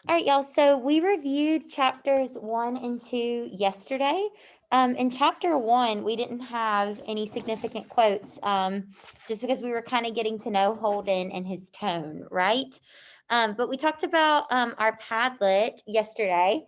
All right, y'all. So we reviewed chapters 1 and 2 yesterday. In chapter 1, we didn't have any significant quotes, just because we were kind of getting to know Holden and his tone, right? But we talked about our Padlet yesterday,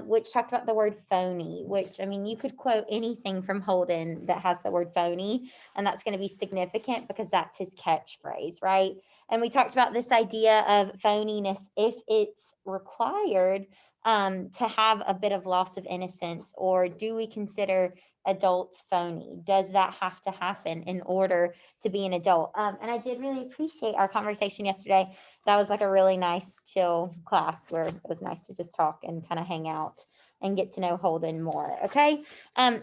which talked about the word phony, which, I mean, you could quote anything from Holden that has the word phony, and that's going to be significant because that's his catchphrase, right? And we talked about this idea of phoniness if it's required to have a bit of loss of innocence, or do we consider adults phony? Does that have to happen in order to be an adult? And I did really appreciate our conversation yesterday. That was like a really nice, chill class where it was nice to just talk and kind of hang out and get to know Holden more. Okay.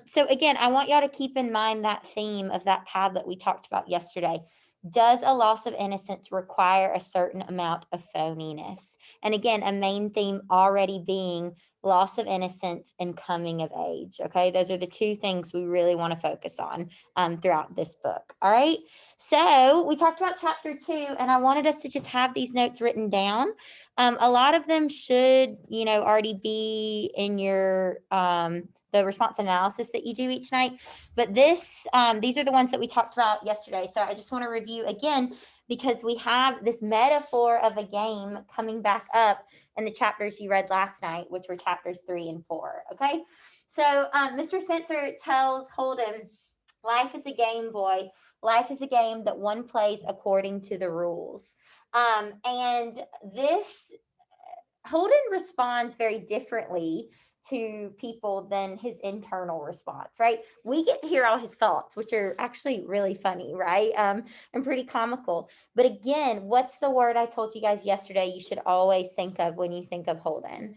So again, I want y'all to keep in mind that theme of that pad that we talked about yesterday. Does a loss of innocence require a certain amount of phoniness? And again, a main theme already being loss of innocence and coming of age. Okay, those are the two things we really want to focus on throughout this book. All right, so we talked about chapter 2, and I wanted us to just have these notes written down. A lot of them should, already be in your the response analysis that you do each night. But these are the ones that we talked about yesterday. So I just want to review again because we have this metaphor of a game coming back up in the chapters you read last night, which were chapters 3 and 4. Okay. So Mr. Spencer tells Holden, life is a game, boy. Life is a game that one plays according to the rules. And this Holden responds very differently to people than his internal response, right? We get to hear all his thoughts, which are actually really funny, right? And pretty comical. But again, what's the word I told you guys yesterday you should always think of when you think of Holden?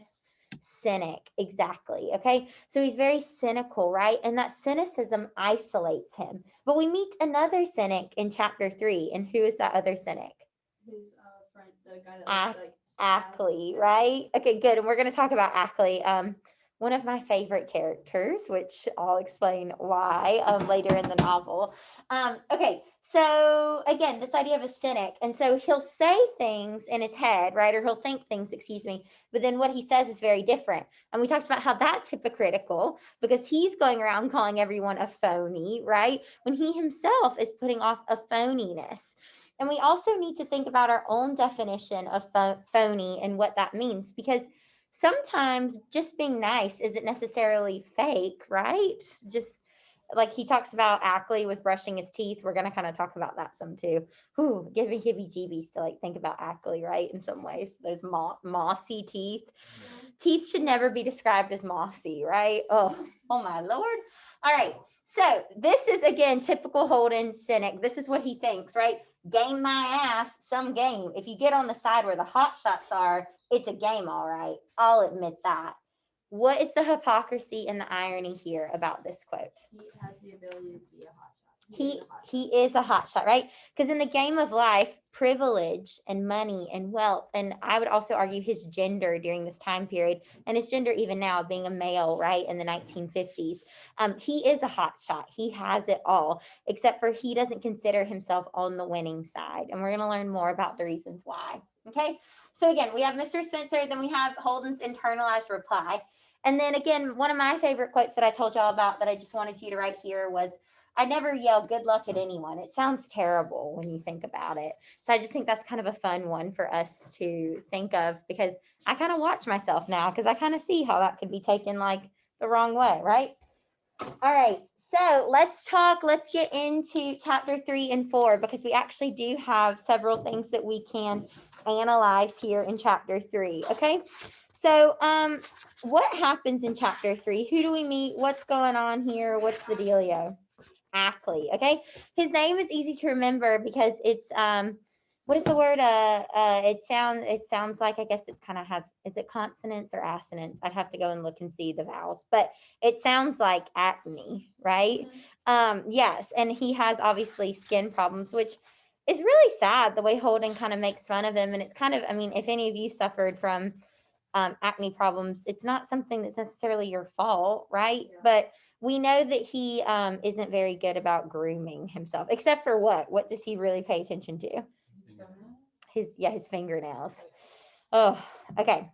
Cynic, exactly. Okay, so he's very cynical, right? And that cynicism isolates him. But we meet another cynic in chapter 3. And who is that other cynic? His friend, the guy that Ac- likes to, like, Ackley, right? Okay, good. And we're going to talk about Ackley. One of my favorite characters, which I'll explain why later in the novel. Okay, so again, this idea of a cynic. And so he'll say things in his head, right? Or he'll think things, excuse me, but then what he says is very different. And we talked about how that's hypocritical because he's going around calling everyone a phony, right? When he himself is putting off a phoniness. And we also need to think about our own definition of phony and what that means, because sometimes just being nice isn't necessarily fake, right? Just like he talks about Ackley with brushing his teeth. We're going to kind of talk about that some too. Ooh, give me heebie jeebies to like think about Ackley, right? In some ways, those mossy teeth. Teeth should never be described as mossy, right? Oh my Lord. All right. So this is again typical Holden cynic. This is what he thinks, right? Game my ass, some game. If you get on the side where the hot shots are, it's a game, all right. I'll admit that. What is the hypocrisy and the irony here about this quote? he has the ability to be a hot shot. He is a hot shot, right? Because in the game of life, privilege and money and wealth, and I would also argue his gender during this time period, and his gender even now, being a male, right, in the 1950s, he is a hot shot. He has it all, except for he doesn't consider himself on the winning side, and we're going to learn more about the reasons why. Okay, so again, we have Mr. Spencer, then we have Holden's internalized reply, and then again, one of my favorite quotes that I told y'all about that I just wanted you to write here was, I never yell good luck at anyone. It sounds terrible when you think about it. So I just think that's kind of a fun one for us to think of because I kind of watch myself now because I kind of see how that could be taken like the wrong way, right? All right. So let's get into chapter 3 and 4 because we actually do have several things that we can analyze here in chapter 3. Okay. So what happens in chapter 3? Who do we meet? What's going on here? What's the dealio? Ackley. Okay, his name is easy to remember because it's what is the word? It sounds like, I guess it's kind of has, is it consonants or assonants? I'd have to go and look and see the vowels, but it sounds like acne, right? Yes, and he has obviously skin problems, which is really sad the way Holden kind of makes fun of him, and it's kind of, I mean, if any of you suffered from acne problems, it's not something that's necessarily your fault, right? Yeah. But we know that he isn't very good about grooming himself, except for what? What does he really pay attention to? His fingernails. His fingernails. Oh, okay.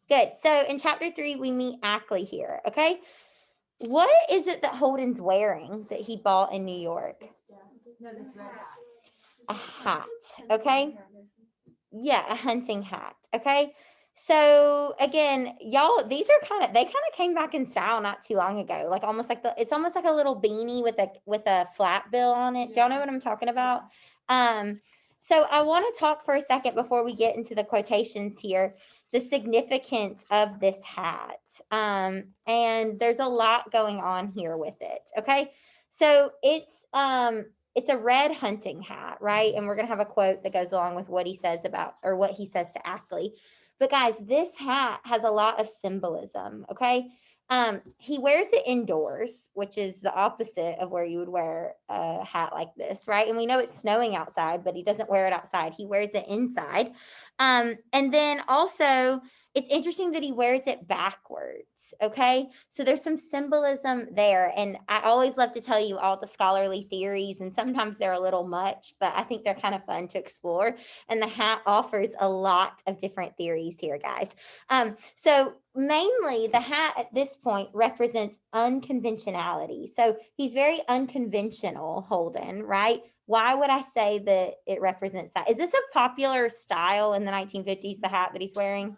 Good. So in chapter 3, we meet Ackley here. Okay. What is it that Holden's wearing that he bought in New York? No, that's red hat. A hat. Okay. Yeah, a hunting hat. Okay. So again, y'all, these are they kind of came back in style not too long ago. Like almost like it's almost like a little beanie with a flat bill on it. Do y'all know what I'm talking about? So I want to talk for a second before we get into the quotations here, the significance of this hat. And there's a lot going on here with it. Okay. So it's a red hunting hat, right? And we're going to have a quote that goes along with what he says about, or what he says to Ackley. But guys, this hat has a lot of symbolism, okay? He wears it indoors, which is the opposite of where you would wear a hat like this, right? And we know it's snowing outside, but he doesn't wear it outside. He wears it inside. And then also, it's interesting that he wears it backwards, okay? So there's some symbolism there. And I always love to tell you all the scholarly theories, and sometimes they're a little much, but I think they're kind of fun to explore. And the hat offers a lot of different theories here, guys. So mainly the hat at this point represents unconventionality. So he's very unconventional, Holden, right? Why would I say that it represents that? Is this a popular style in the 1950s, the hat that he's wearing?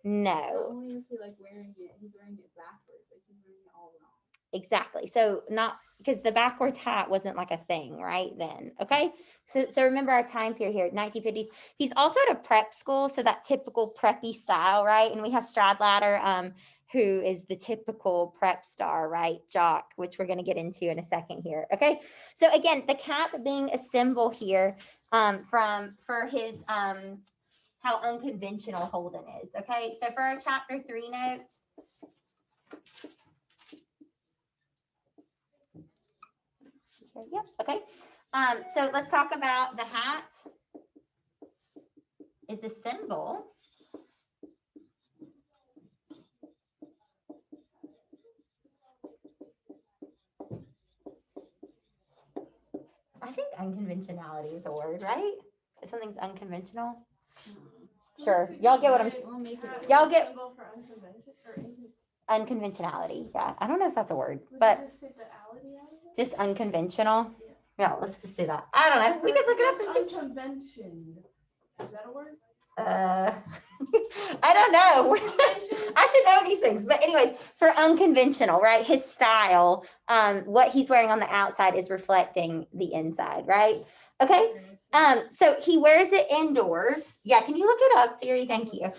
Not No, only is he like wearing it, he's wearing it backwards. Like he's wearing it all wrong. exactly. So not because the backwards hat wasn't like a thing right then. Okay. So remember our time period here, 1950s. He's also at a prep school, so that typical preppy style, right? And we have Stradlater, who is the typical prep star, right? Jock, which we're going to get into in a second here. Okay. So again, the cap being a symbol here for his how unconventional Holden is. Okay. So for our chapter 3 notes. Yep. Okay. So let's talk about the hat is a symbol. I think unconventionality is a word, right? If something's unconventional. Sure. Y'all get what I'm saying. Y'all get unconventionality. Yeah. I don't know if that's a word, but just unconventional. Yeah, let's just do that. I don't know. We could look it up and see. Unconvention. Is that a word? I don't know. I should know these things. But anyways, for unconventional, right? His style, what he's wearing on the outside is reflecting the inside, right? Okay. So he wears it indoors. Yeah, can you look it up, Theory? Thank you.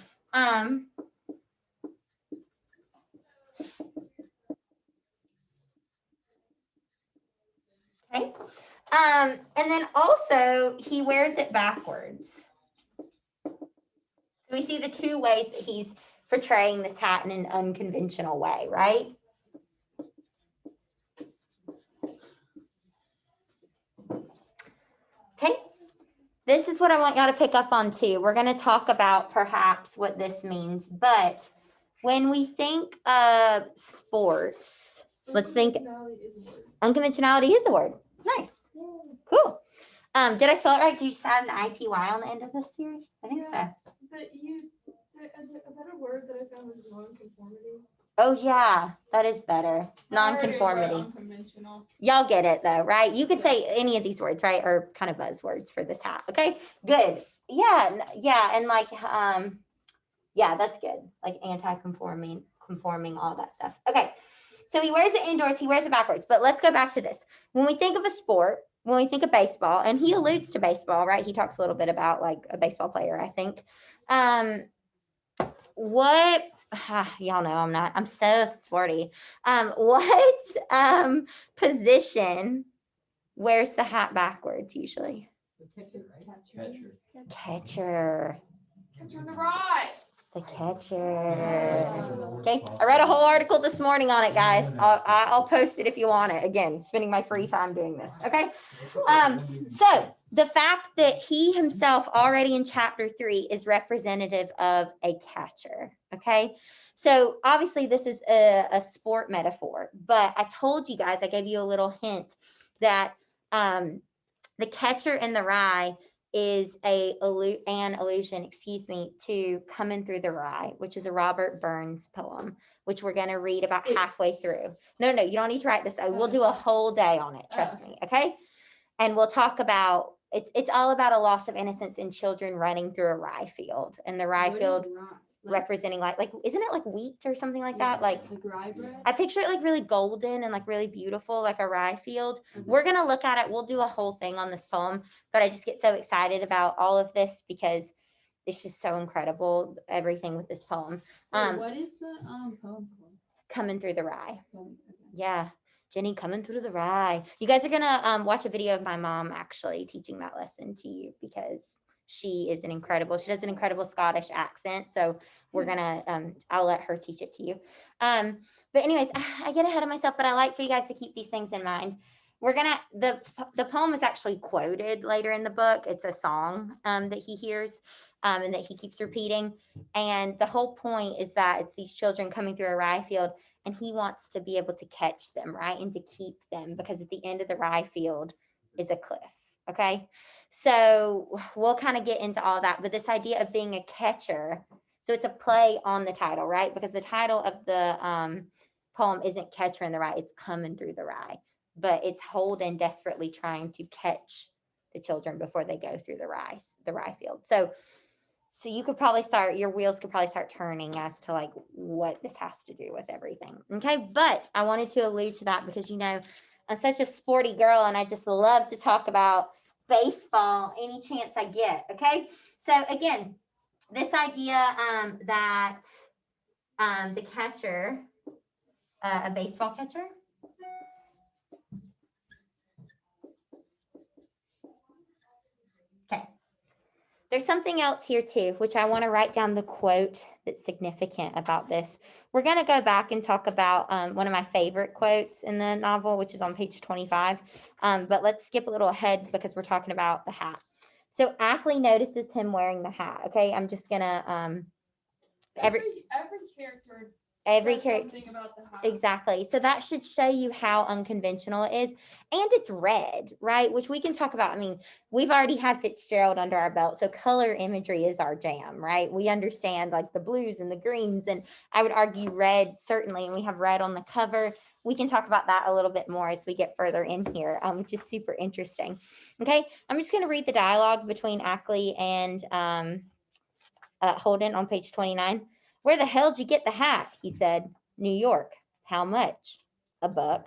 Okay. And then also he wears it backwards. So we see the two ways that he's portraying this hat in an unconventional way, right? Okay. This is what I want y'all to pick up on too. We're going to talk about perhaps what this means, but when we think of sports, let's think unconventionality is a word. Nice. Cool. Did I spell it right? Did you just add an ITY on the end of this theory? I think so. But a better word that I found was non-conformity. Oh yeah, that is better. Non-conformity. Y'all get it though, right? You could say any of these words, right? Or kind of buzzwords for this hat. Okay, good. Yeah, and like yeah, that's good. Like anti-conforming, conforming, all that stuff. Okay. So he wears it indoors, he wears it backwards. But let's go back to this. When we think of a sport, when we think of baseball, and he alludes to baseball, right? He talks a little bit about like a baseball player, I think. What y'all know I'm so sporty. What position wears the hat backwards usually? Catcher. Catcher. Catcher on the right. The catcher. Okay, I read a whole article this morning on it, guys. I'll post it if you want it. Again, spending my free time doing this. Okay. So the fact that he himself already in chapter 3 is representative of a catcher. Okay. So obviously this is a sport metaphor, but I told you guys, I gave you a little hint that the catcher in the rye is an allusion, excuse me, to Coming Through the Rye, which is a Robert Burns poem, which we're going to read about halfway through. No, you don't need to write this. We'll do a whole day on it. Trust me. Okay. And we'll talk about it's all about a loss of innocence in children running through a rye field, and the rye field representing like isn't it like wheat or something like that? Like rye bread? I picture it like really golden and like really beautiful, like a rye field. We're gonna look at it. We'll do a whole thing on this poem, but I just get so excited about all of this because it's just so incredible, everything with this poem. What is the poem called? Coming Through the Rye. Yeah. Jenny, coming through the rye. You guys are gonna watch a video of my mom actually teaching that lesson to you because she does an incredible Scottish accent. So we're gonna I'll let her teach it to you. But anyways, I get ahead of myself, but I like for you guys to keep these things in mind. We're gonna the poem is actually quoted later in the book. It's a song that he hears and that he keeps repeating. And the whole point is that it's these children coming through a rye field, and he wants to be able to catch them, right? And to keep them, because at the end of the rye field is a cliff. Okay. So we'll kind of get into all that, but this idea of being a catcher. So it's a play on the title, right? Because the title of the poem isn't Catcher in the Rye, it's Coming Through the Rye, but it's Holden desperately trying to catch the children before they go through the rye field. So you could probably your wheels could probably start turning as to like what this has to do with everything. Okay. But I wanted to allude to that because, I'm such a sporty girl and I just love to talk about baseball any chance I get. Okay. So again, this idea that the catcher, a baseball catcher, okay. There's something else here too, which I want to write down the quote that's significant about this. We're going to go back and talk about one of my favorite quotes in the novel, which is on page 25. But let's skip a little ahead because we're talking about the hat. So Ackley notices him wearing the hat. Okay, I'm just going to every character says something about the hat. Exactly. So that should show you how unconventional it is. And it's red, right? Which we can talk about. I mean, we've already had Fitzgerald under our belt. So color imagery is our jam, right? We understand like the blues and the greens. And I would argue red, certainly. And we have red on the cover. We can talk about that a little bit more as we get further in here, which is super interesting. Okay. I'm just going to read the dialogue between Ackley and Holden on page 29. Where the hell did you get the hat? He said. New York. How much? $1.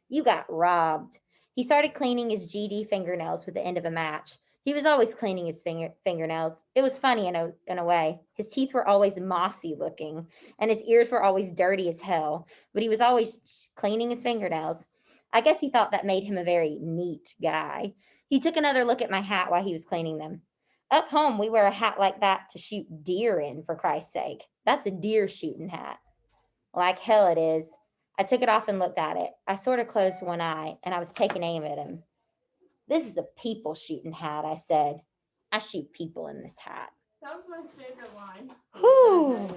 You got robbed. He started cleaning his GD fingernails with the end of a match. He was always cleaning his fingernails. It was funny in a way. His teeth were always mossy looking, and his ears were always dirty as hell, but he was always cleaning his fingernails. I guess he thought that made him a very neat guy. He took another look at my hat while he was cleaning them. Up home, we wear a hat like that to shoot deer in, for Christ's sake. That's a deer shooting hat. Like hell it is. I took it off and looked at it. I sort of closed one eye, and I was taking aim at him. This is a people shooting hat, I said. I shoot people in this hat. That was my favorite line. Whew.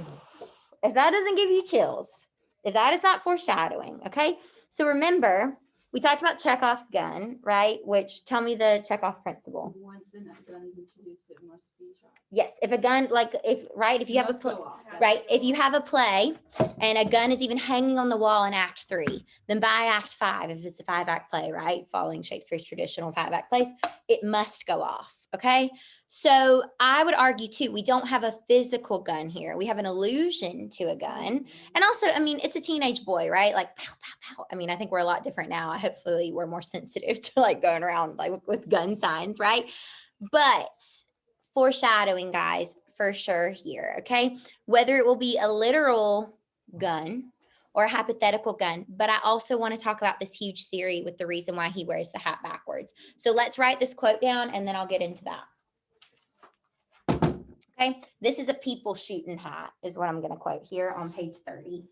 If that doesn't give you chills, if that is not foreshadowing, okay? So remember, we talked about Chekhov's gun, right? Which, tell me the Chekhov principle. Once a gun is introduced, it must be shot. Yes, if a gun, if you have if you have a play and a gun is even hanging on the wall in Act 3, then by Act 5, if it's a 5-act play, right, following Shakespeare's traditional 5-act plays, it must go off, okay? So I would argue too, we don't have a physical gun here. We have an allusion to a gun. And also, I mean, it's a teenage boy, right? Like, pow, pow, pow. I mean, I think we're a lot different now. Hopefully we're more sensitive to like going around like with gun signs, right? But foreshadowing, guys, for sure here, okay? Whether it will be a literal gun or a hypothetical gun, but I also want to talk about this huge theory with the reason why he wears the hat backwards. So let's write this quote down and then I'll get into that. Okay, this is a people shooting hat is what I'm going to quote here on page 30.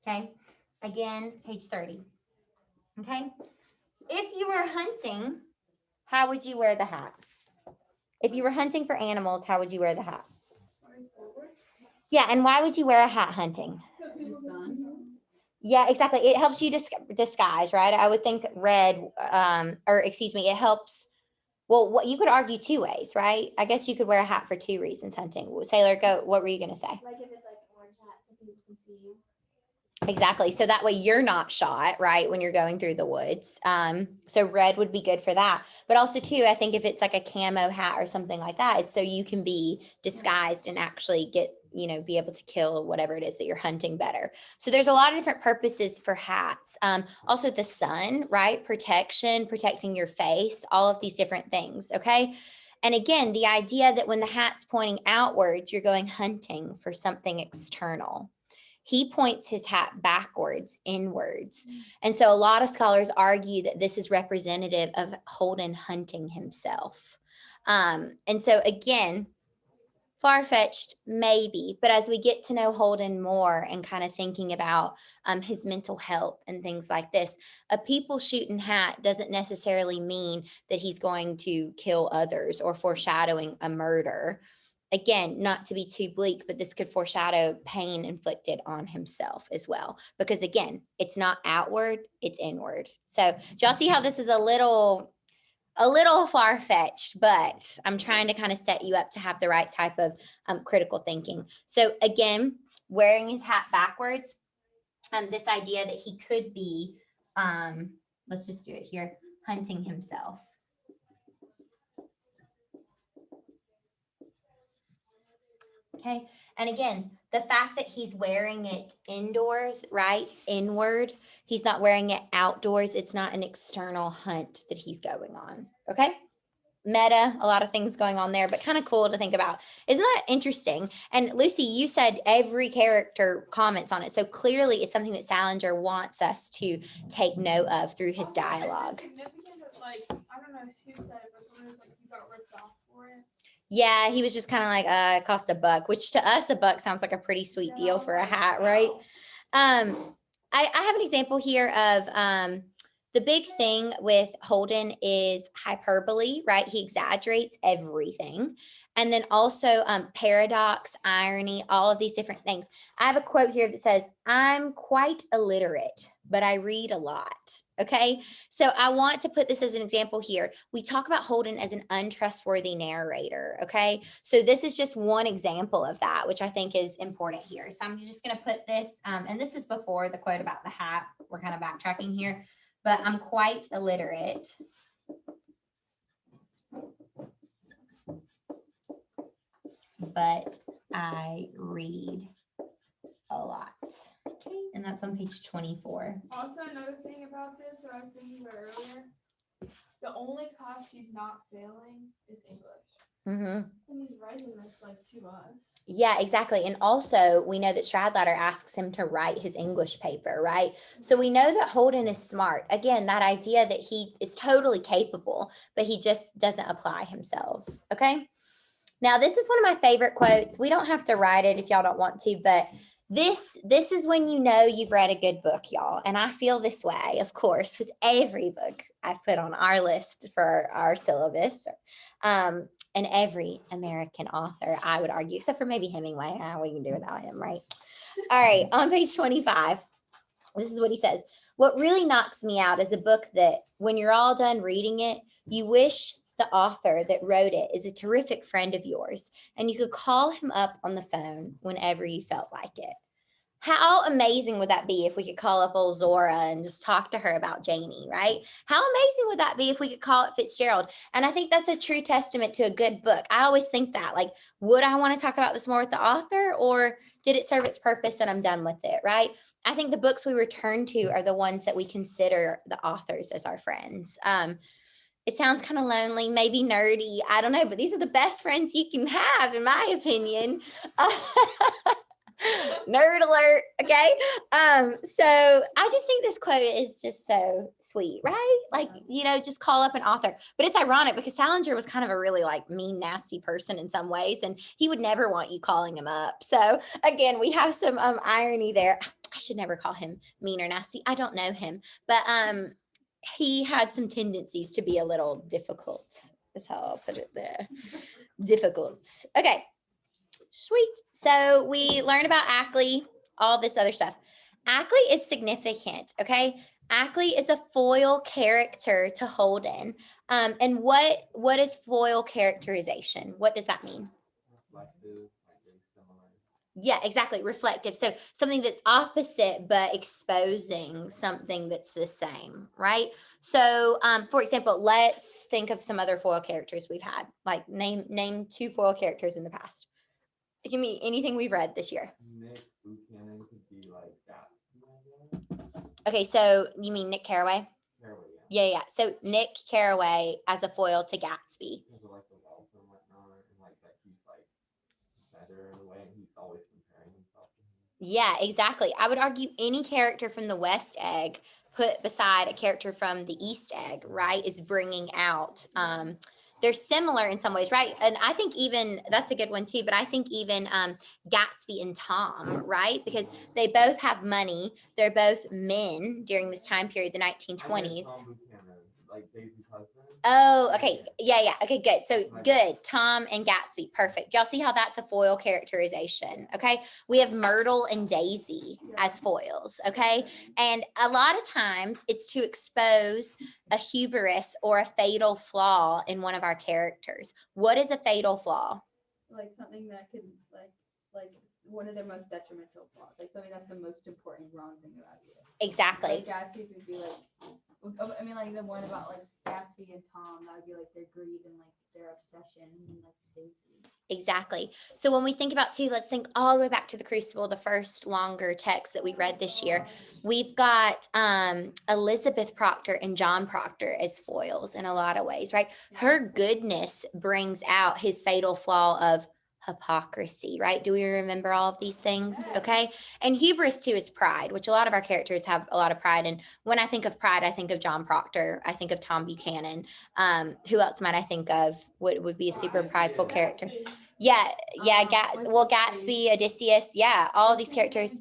Okay, again, page 30. Okay, if you were hunting, how would you wear the hat? If you were hunting for animals, how would you wear the hat? Going forward. Yeah, and why would you wear a hat hunting? So people The can sun. see. Yeah, exactly. It helps you disguise, right? I would think red, or excuse me, it helps. Well, what you could argue two ways, right? I guess you could wear a hat for two reasons hunting. Sailor, go. What were you gonna say? Like if it's like an orange hat so people can see you. Exactly. So that way you're not shot, right, when you're going through the woods. So red would be good for that. But also too, I think if it's like a camo hat or something like that, it's so you can be disguised and actually get, be able to kill whatever it is that you're hunting better. So there's a lot of different purposes for hats. Also the sun, right? Protection, protecting your face, all of these different things. Okay. And again, the idea that when the hat's pointing outwards, you're going hunting for something external. He points his hat backwards, inwards. And so a lot of scholars argue that this is representative of Holden hunting himself. And so again, far-fetched, maybe, but as we get to know Holden more and kind of thinking about his mental health and things like this, a people shooting hat doesn't necessarily mean that he's going to kill others or foreshadowing a murder. Again, not to be too bleak, but this could foreshadow pain inflicted on himself as well. Because again, it's not outward, it's inward. So do y'all see how this is a little far-fetched, but I'm trying to kind of set you up to have the right type of critical thinking. So again, wearing his hat backwards, this idea that he could be, let's just do it here, hunting himself. Okay. And again, the fact that he's wearing it indoors, right? Inward, he's not wearing it outdoors. It's not an external hunt that he's going on. Okay. Meta, a lot of things going on there, but kind of cool to think about. Isn't that interesting? And Lucy, you said every character comments on it. So clearly it's something that Salinger wants us to take note of through his Also, dialogue. Is it significant that, like, I don't know who said it, but someone was like, you got ripped off for it? Yeah, he was just kind of like, it cost $1, which to us, $1 sounds like a pretty sweet deal for a hat, right? I have an example here of the big thing with Holden is hyperbole, right? He exaggerates everything. And then also paradox, irony, all of these different things. I have a quote here that says, I'm quite illiterate, but I read a lot. Okay. So I want to put this as an example here. We talk about Holden as an untrustworthy narrator. Okay. So this is just one example of that, which I think is important here. So I'm just going to put this, and this is before the quote about the hat. We're kind of backtracking here, but I'm quite illiterate. But I read a lot. Okay, and that's on page 24. Also, another thing about this that I was thinking about earlier, the only class he's not failing is English. Mm-hmm. And he's writing this like to us. Yeah, exactly. And also we know that Stradlater asks him to write his English paper, right? So we know that Holden is smart. Again, that idea that he is totally capable, but he just doesn't apply himself. Okay. Now, this is one of my favorite quotes. We don't have to write it if y'all don't want to, but this is when you know you've read a good book, y'all. And I feel this way, of course, with every book I've put on our list for our syllabus, and every American author, I would argue, except for maybe Hemingway. We can do without him, right? All right, on page 25, this is what he says. What really knocks me out is a book that when you're all done reading it, you wish the author that wrote it is a terrific friend of yours, and you could call him up on the phone whenever you felt like it. How amazing would that be if we could call up old Zora and just talk to her about Janie, right? How amazing would that be if we could call up Fitzgerald? And I think that's a true testament to a good book. I always think that, like, would I want to talk about this more with the author, or did it serve its purpose and I'm done with it, right? I think the books we return to are the ones that we consider the authors as our friends. It sounds kind of lonely, maybe nerdy. I don't know, but these are the best friends you can have, in my opinion. Nerd alert. Okay. So I just think this quote is just so sweet, right? Like, just call up an author. But it's ironic because Salinger was kind of a really like mean, nasty person in some ways, and he would never want you calling him up. So again, we have some irony there. I should never call him mean or nasty. I don't know him, but he had some tendencies to be a little difficult That's how I'll put it there. Difficult. Okay. Sweet. So we learned about Ackley, all this other stuff. Ackley is significant, okay? Ackley is a foil character to Holden. And what is foil characterization? What does that mean? Reflective, like very similar. Yeah, exactly. Reflective. So something that's opposite, but exposing something that's the same, right? So, for example, let's think of some other foil characters we've had. Like name 2 foil characters in the past. Give me anything we've read this year. Nick Buchanan could be like Gatsby, I guess. Okay, so you mean Nick Carraway? Carraway, Yeah. So Nick Carraway as a foil to Gatsby. because of like the wealth and whatnot, and like that he's like better in a way, and he's always comparing himself to him. Yeah, exactly. I would argue any character from the West Egg put beside a character from the East Egg, right, is bringing out. They're similar in some ways, right? And I think even that's a good one too. But I think even Gatsby and Tom, right, because they both have money. They're both men during this time period, the I meant 1920s. Tom Buchanan, like Daisy's husband. Oh, okay. Yeah. Okay, good. So good. Tom and Gatsby. Perfect. Y'all see how that's a foil characterization. Okay. We have Myrtle and Daisy as foils. Okay. And a lot of times it's to expose a hubris or a fatal flaw in one of our characters. What is a fatal flaw? Like something that could like one of their most detrimental flaws. Like something that's the most important wrong thing about you. Exactly. Like Gatsby's would be like, I mean, like the one about like Gatsby and Tom, that would be like their greed and like their obsession and like Daisy. Exactly. So when we think about too, let's think all the way back to the Crucible, the first longer text that we read this year. We've got Elizabeth Proctor and John Proctor as foils in a lot of ways, right? Her goodness brings out his fatal flaw of hypocrisy, right? Do we remember all of these things? Okay. And hubris too is pride, which a lot of our characters have a lot of pride. And when I think of pride, I think of John Proctor. I think of Tom Buchanan. Who else might I think of? What would be a super prideful character? Yeah. Gatsby, Odysseus. Yeah. All of these characters.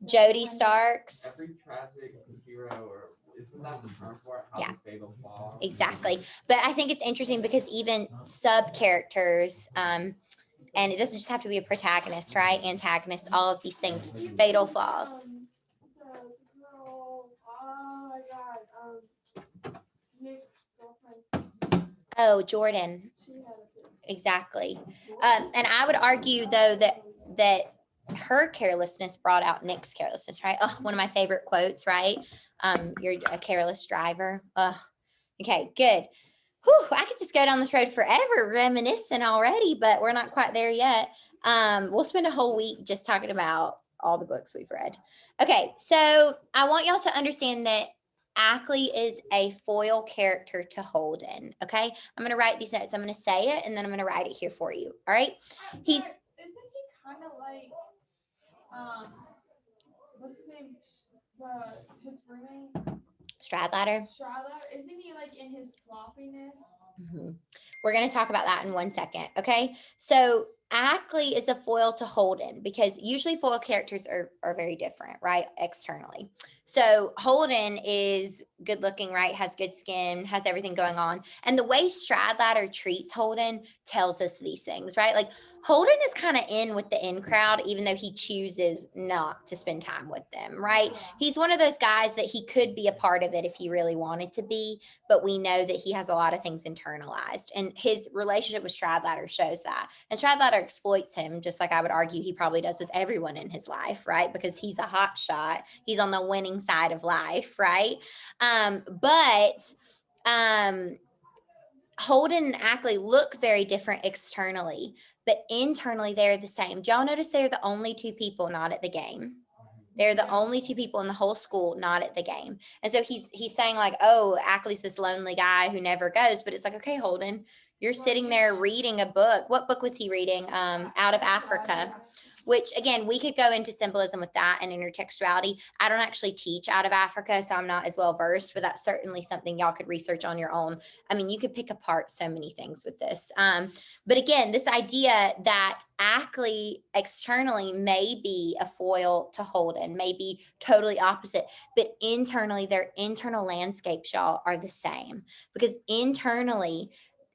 Jody Starks. Every tragic hero, or isn't that the term for it? Has Yeah. a fatal flaw. Exactly. But I think it's interesting because even sub characters, and it doesn't just have to be a protagonist, right? Antagonist, all of these things, fatal flaws. The girl, oh my god, Nick's girlfriend, Oh, Jordan. she had a thing. Exactly. And I would argue though that her carelessness brought out Nick's carelessness, right? Oh, one of my favorite quotes, right? You're a careless driver. Okay, good. Whew, I could just go down this road forever reminiscing already, but we're not quite there yet. We'll spend a whole week just talking about all the books we've read. Okay, so I want y'all to understand that Ackley is a foil character to Holden. Okay, I'm gonna write these notes. I'm gonna say it and then I'm gonna write it here for you. All right. He's Isn't he kind of like what's his name? His roommate Stradlater. Charlotte. Isn't he like in his sloppiness? Mhm. We're going to talk about that in 1 second. Okay. So Ackley is a foil to Holden because usually foil characters are very different, right? Externally. So Holden is good looking, right? Has good skin, has everything going on. And the way Stradlater treats Holden tells us these things, right? Like Holden is kind of in with the in crowd, even though he chooses not to spend time with them, right? He's one of those guys that he could be a part of it if he really wanted to be, but we know that he has a lot of things internalized. And his relationship with Stradlater shows that. And Stradlater exploits him, just like I would argue he probably does with everyone in his life, right? Because he's a hot shot. He's on the winning side of life, right? But Holden and Ackley look very different externally, but internally they're the same. Do y'all notice they're the only 2 people not at the game? They're the only 2 people in the whole school not at the game. And so he's saying like, oh, Ackley's this lonely guy who never goes. But it's like, okay, Holden, you're sitting there reading a book. What book was he reading? Out of Africa. Which again, we could go into symbolism with that and intertextuality. I don't actually teach out of Africa, so I'm not as well versed, but that's certainly something y'all could research on your own. I mean, you could pick apart so many things with this. But again, this idea that Ackley externally may be a foil to Holden, may be totally opposite, but internally, their internal landscapes, y'all, are the same. Because internally,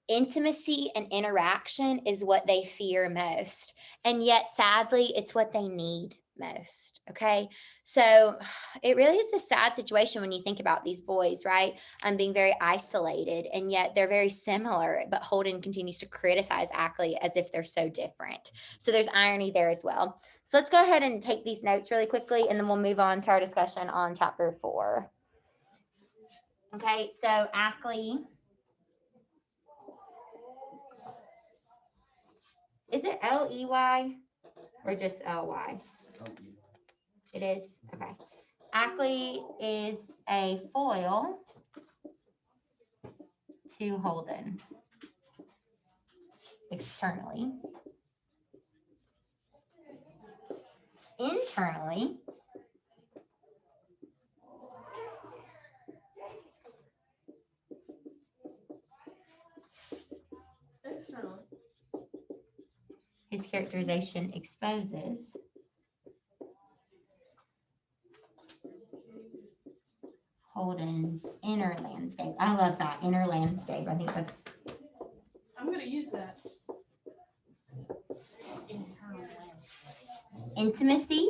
intimacy and interaction is what they fear most. And yet, sadly, it's what they need most. Okay. So it really is the sad situation when you think about these boys, right? Being very isolated, and yet they're very similar. But Holden continues to criticize Ackley as if they're so different. So there's irony there as well. So let's go ahead and take these notes really quickly, and then we'll move on to our discussion on chapter 4. Okay, so Ackley. Is it Ley or just Ly? It is? Okay. Ackley is a foil to Holden externally. Internally, Externally. his characterization exposes Holden's inner landscape. I love that, inner landscape. I think that's I'm gonna use that. intimacy.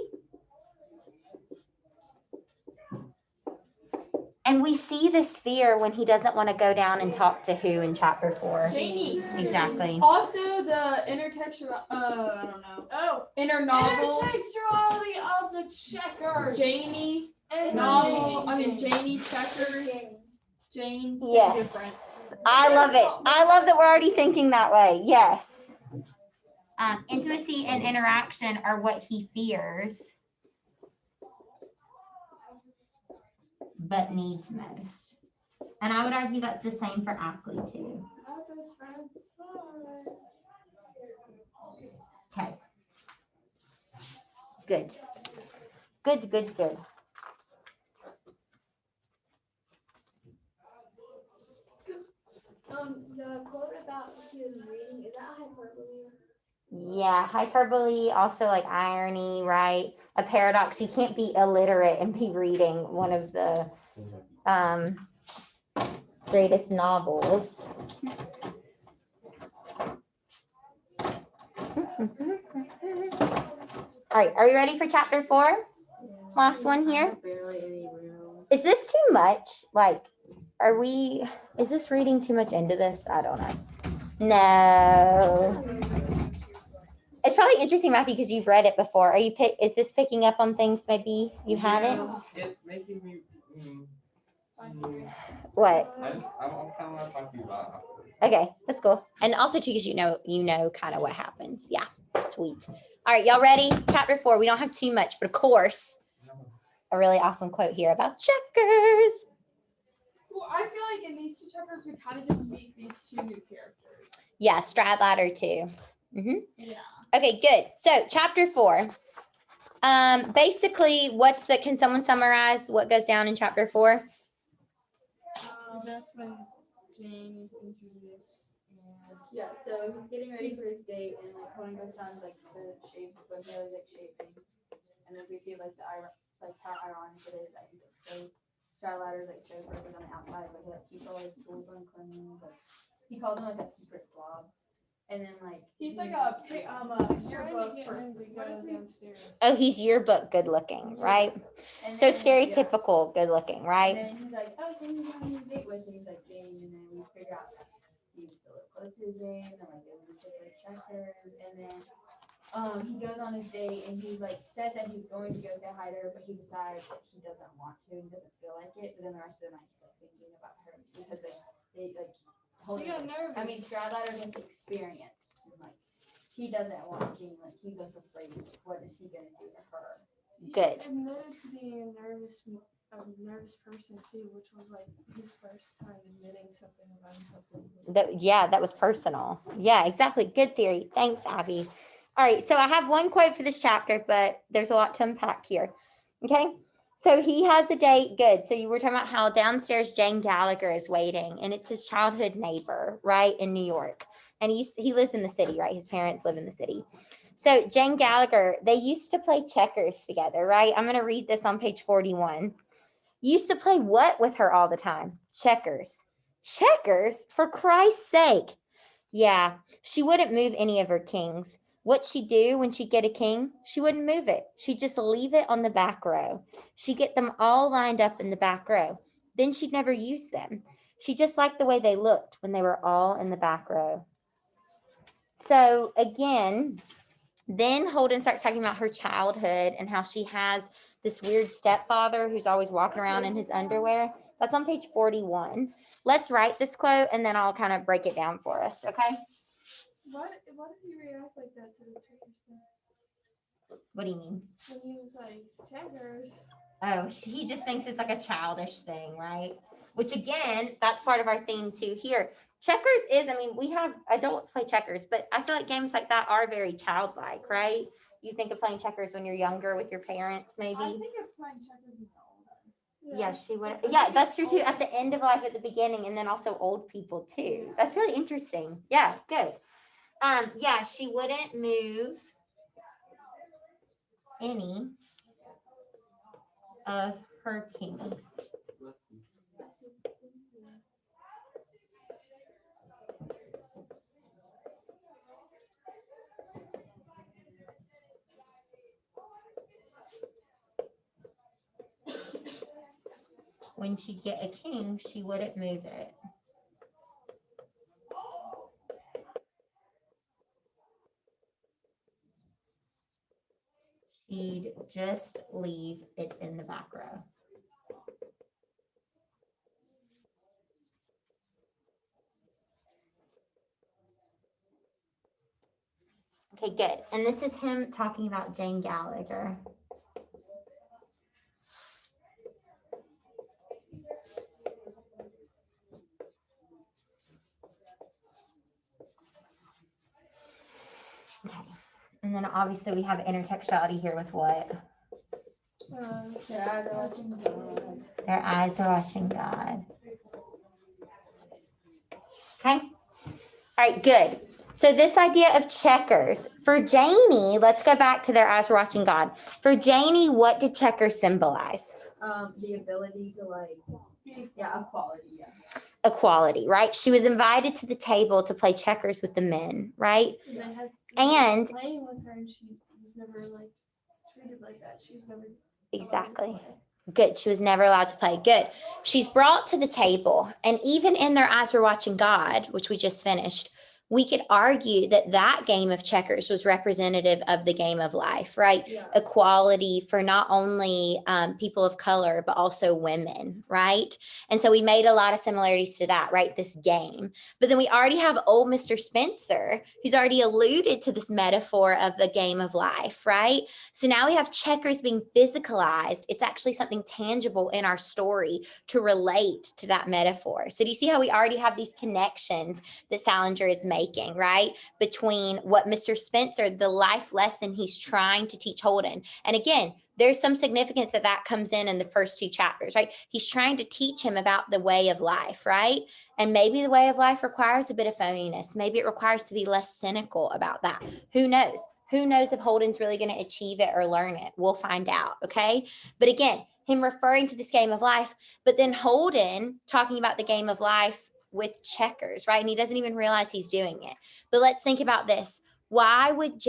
And we see this fear when he doesn't want to go down and talk to who in chapter 4. Janie. Exactly. Also, the intertextual. I don't know. Oh, inner novels. Intertextuality of the checkers. Janie It's novel. Jane. I mean, Janie checkers. Jane. Yes. I love it. I love that we're already thinking that way. Yes. Intimacy and interaction are what he fears, but needs most. And I would argue that's the same for Ackley too. My best friend. Okay. Good. Good, good, good. The quote about he was reading, is that hyperbole? Yeah, hyperbole, also like irony, right? A paradox. You can't be illiterate and be reading one of the greatest novels. All right, are you ready for chapter 4? Last one here. Is this too much? Like, is this reading too much into this? I don't know. No. It's probably interesting, Matthew, because you've read it before. Is this picking up on things maybe you hadn't? It's making me. What? I'm kind of want to talk to you about it afterwards. Okay, that's cool. And also too, because you know kind of what happens. Yeah, sweet. All right, y'all ready? Chapter 4. We don't have too much, but of course, a really awesome quote here about checkers. Well, I feel like in these 2 chapters, we kind of just meet these 2 new characters. Yeah, Stradlater too. Yeah. Okay, good. So chapter 4. Basically, can someone summarize what goes down in chapter 4? That's when Jane is introduced. Yeah, so he's getting ready for his date, and like Conan goes down like the shape, but he was like shaping, and then we see like how ironic it is that he's like so Charlatter's like so perfect on the outside, but he like keeps all his tools unclean. Like he calls him like a secret slob, and then like He's like a yearbook person. What is he? Oh, he's yearbook good looking, right? and So then, stereotypical good looking, And right? then he's like, oh, who are you going on a date with? And he's like, Jane. And then we figure out that he used to live close to Jane, and like they used to play checkers. And then he goes on his date, and he's like says that he's going to go say hi to her, but he decides that he doesn't want to, and doesn't feel like it. But then the rest of the night, he's like thinking about her because they like. I mean, Stradlater gets experience, and like he doesn't want Jane. Like he's like afraid. What is he gonna do to her? Good. He admitted to being a nervous person too, which was like his first time admitting something about something. That was personal. Yeah, exactly. Good theory. Thanks, Abby. All right, so I have one quote for this chapter, but there's a lot to unpack here. Okay, so he has a date. Good. So you were talking about how downstairs Jane Gallagher is waiting, and it's his childhood neighbor, right, in New York. And he lives in the city, right? His parents live in the city. So Jane Gallagher, they used to play checkers together, right? I'm going to read this on page 41. Used to play what with her all the time? Checkers. Checkers? For Christ's sake. Yeah, she wouldn't move any of her kings. What she'd do when she'd get a king, she wouldn't move it. She'd just leave it on the back row. She'd get them all lined up in the back row. Then she'd never use them. She just liked the way they looked when they were all in the back row. So again, then Holden starts talking about her childhood and how she has this weird stepfather who's always walking around in his underwear. That's on page 41. Let's write this quote and then I'll kind of break it down for us, okay? Why did he react like that to the checker stuff? What do you mean? When he was like, checkers. Oh, he just thinks it's like a childish thing, right? Which again, that's part of our theme too here. Checkers is, I mean, we have adults play checkers, but I feel like games like that are very childlike, right? You think of playing checkers when you're younger with your parents, maybe? I think of playing checkers when you're older. Yeah, she would. Yeah, that's true too. At the end of life, at the beginning, and then also old people too. That's really interesting. Yeah, good. Yeah, she wouldn't move any of her kings. When she'd get a king, she wouldn't move it. She'd just leave it in the back row. Okay, good. And this is him talking about Jane Gallagher. Okay. And then obviously we have intertextuality here with what? Their eyes are watching God. Their eyes are watching God. Okay. All right, good. So this idea of checkers, for Janie, let's go back to their eyes are watching God. For Janie, what did checkers symbolize? The ability to equality, yeah. Equality, right? She was invited to the table to play checkers with the men, right? And playing with her, and she was never like treated like that. She was never exactly. Good. She was never allowed to play. Good. She's brought to the table, and even in their eyes were watching God, which we just finished. We could argue that that game of checkers was representative of the game of life, right? Yeah. Equality for not only people of color, but also women, right? And so we made a lot of similarities to that, right? This game. But then we already have old Mr. Spencer, who's already alluded to this metaphor of the game of life, right? So now we have checkers being physicalized. It's actually something tangible in our story to relate to that metaphor. So do you see how we already have these connections that Salinger is making, right? Between what Mr. Spencer, the life lesson he's trying to teach Holden. And again, there's some significance that comes in the first two chapters, right? He's trying to teach him about the way of life, right? And maybe the way of life requires a bit of phoniness. Maybe it requires to be less cynical about that. Who knows? Who knows if Holden's really going to achieve it or learn it? We'll find out, okay? But again, him referring to this game of life, but then Holden talking about the game of life with checkers, right? And he doesn't even realize he's doing it. But let's think about this. Why would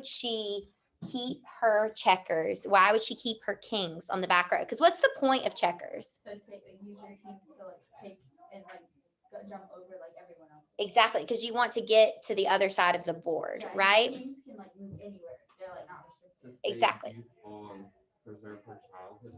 she keep her checkers? Why would she keep her kings on the back row? Because what's the point of checkers? So use your kings to take and jump over everyone else. Exactly, because you want to get to the other side of the board, Yeah, right? Kings can move anywhere. They're not restricted. Exactly. Preserve her childhood.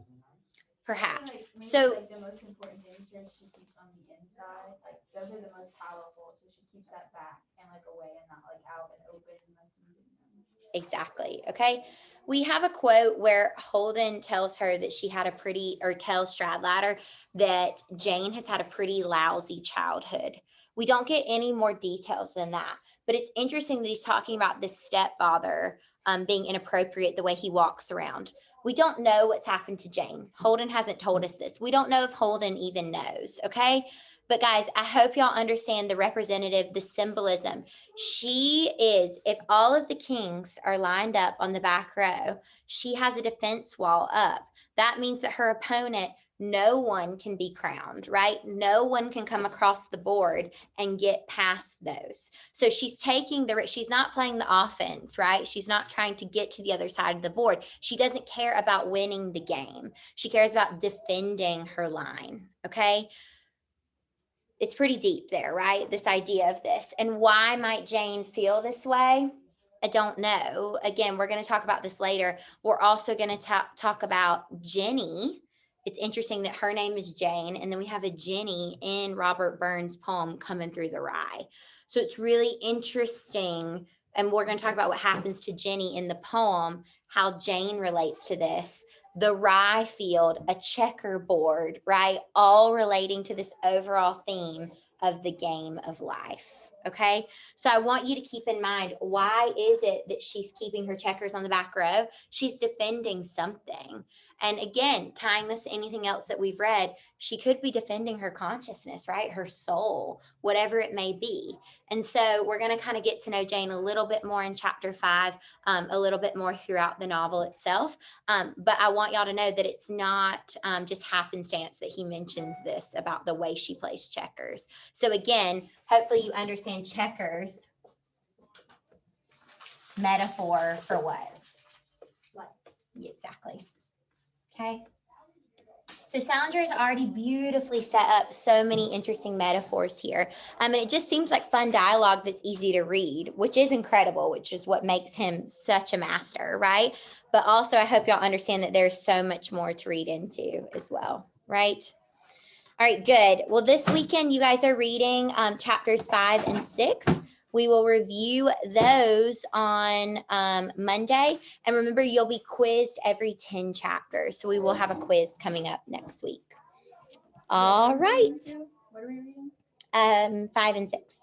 Perhaps. Maybe, so the most important things here she keeps on the inside. Those are the most powerful. So she keeps that back and away and not out and open using them. Exactly. Okay. We have a quote where Holden tells her that she had tells Stradlater that Jane has had a pretty lousy childhood. We don't get any more details than that, but it's interesting that he's talking about this stepfather being inappropriate the way he walks around. We don't know what's happened to Jane. Holden hasn't told us this. We don't know if Holden even knows. Okay. But guys, I hope y'all understand the symbolism. She is, if all of the kings are lined up on the back row, she has a defense wall up. That means that her opponent no one can be crowned, right? No one can come across the board and get past those. So she's taking she's not playing the offense, right? She's not trying to get to the other side of the board. She doesn't care about winning the game. She cares about defending her line, okay? It's pretty deep there, right? This idea of this. And why might Jane feel this way? I don't know. Again, we're going to talk about this later. We're also going to talk about Jenny. It's interesting that her name is Jane, and then we have a Jenny in Robert Burns' poem coming through the rye. So it's really interesting. And we're going to talk about what happens to Jenny in the poem, how Jane relates to this. The rye field, a checkerboard, right? All relating to this overall theme of the game of life. Okay, so I want you to keep in mind, why is it that she's keeping her checkers on the back row? She's defending something. And again, tying this to anything else that we've read, she could be defending her consciousness, right? Her soul, whatever it may be. And so we're going to kind of get to know Jane a little bit more in chapter 5, a little bit more throughout the novel itself. But I want y'all to know that it's not just happenstance that he mentions this about the way she plays checkers. So again, hopefully you understand checkers metaphor for what? Life. Yeah, exactly. Okay. So Salinger has already beautifully set up so many interesting metaphors here. And it just seems like fun dialogue that's easy to read, which is incredible, which is what makes him such a master, right? But also, I hope y'all understand that there's so much more to read into as well, right? All right, good. Well, this weekend, you guys are reading chapters 5 and 6. We will review those on Monday. And remember, you'll be quizzed every 10 chapters. So we will have a quiz coming up next week. All right. What are we reading? 5 and 6.